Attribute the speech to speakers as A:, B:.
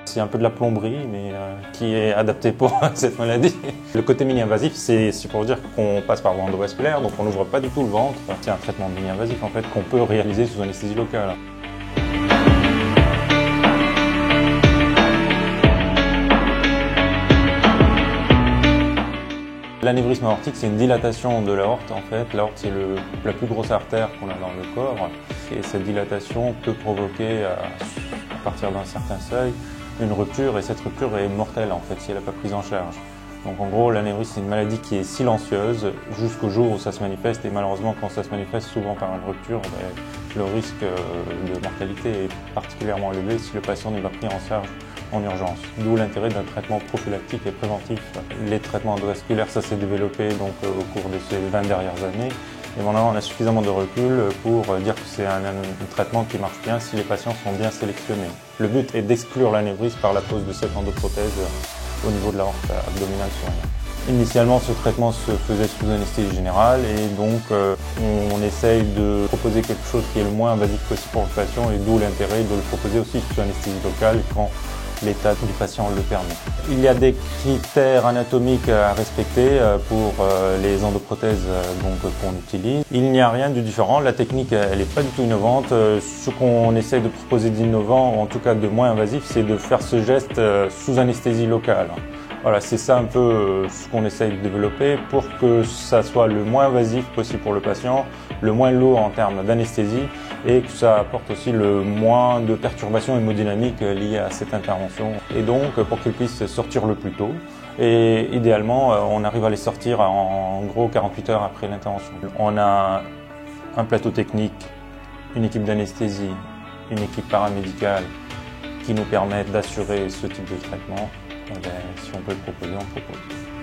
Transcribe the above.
A: C'est un peu de la plomberie, mais qui est adaptée pour cette maladie. Le côté mini-invasif, c'est pour dire qu'on passe par voie endovasculaire, donc on n'ouvre pas du tout le ventre. C'est un traitement mini-invasif en fait qu'on peut réaliser sous anesthésie locale. L'anévrisme aortique, c'est une dilatation de l'aorte en fait. L'aorte, c'est la plus grosse artère qu'on a dans le corps. Et cette dilatation peut provoquer, à partir d'un certain seuil, une rupture. Et cette rupture est mortelle en fait, si elle n'est pas prise en charge. Donc en gros, l'anévrisme, c'est une maladie qui est silencieuse jusqu'au jour où ça se manifeste. Et malheureusement, quand ça se manifeste souvent par une rupture, le risque de mortalité est particulièrement élevé si le patient n'est pas pris en charge en urgence. D'où l'intérêt d'un traitement prophylactique et préventif. Les traitements endovasculaires, ça s'est développé donc, au cours de ces 20 dernières années. Et maintenant, on a suffisamment de recul pour dire que c'est un traitement qui marche bien si les patients sont bien sélectionnés. Le but est d'exclure l'anévrisme par la pose de cette endoprothèse au niveau de l'aorte abdominale supérieure. Initialement, ce traitement se faisait sous anesthésie générale et donc on essaye de proposer quelque chose qui est le moins invasif possible pour le patient et d'où l'intérêt de le proposer aussi sous anesthésie locale quand l'état du patient le permet. Il y a des critères anatomiques à respecter pour les endoprothèses qu'on utilise. Il n'y a rien de différent, la technique elle n'est pas du tout innovante. Ce qu'on essaie de proposer d'innovant, ou en tout cas de moins invasif, c'est de faire ce geste sous anesthésie locale. Voilà, c'est ça un peu ce qu'on essaye de développer pour que ça soit le moins invasif possible pour le patient, le moins lourd en termes d'anesthésie et que ça apporte aussi le moins de perturbations hémodynamiques liées à cette intervention. Et donc pour qu'ils puissent sortir le plus tôt. Et idéalement, on arrive à les sortir en gros 48 heures après l'intervention. On a un plateau technique, une équipe d'anesthésie, une équipe paramédicale qui nous permettent d'assurer ce type de traitement. Si on peut le proposer, on le propose.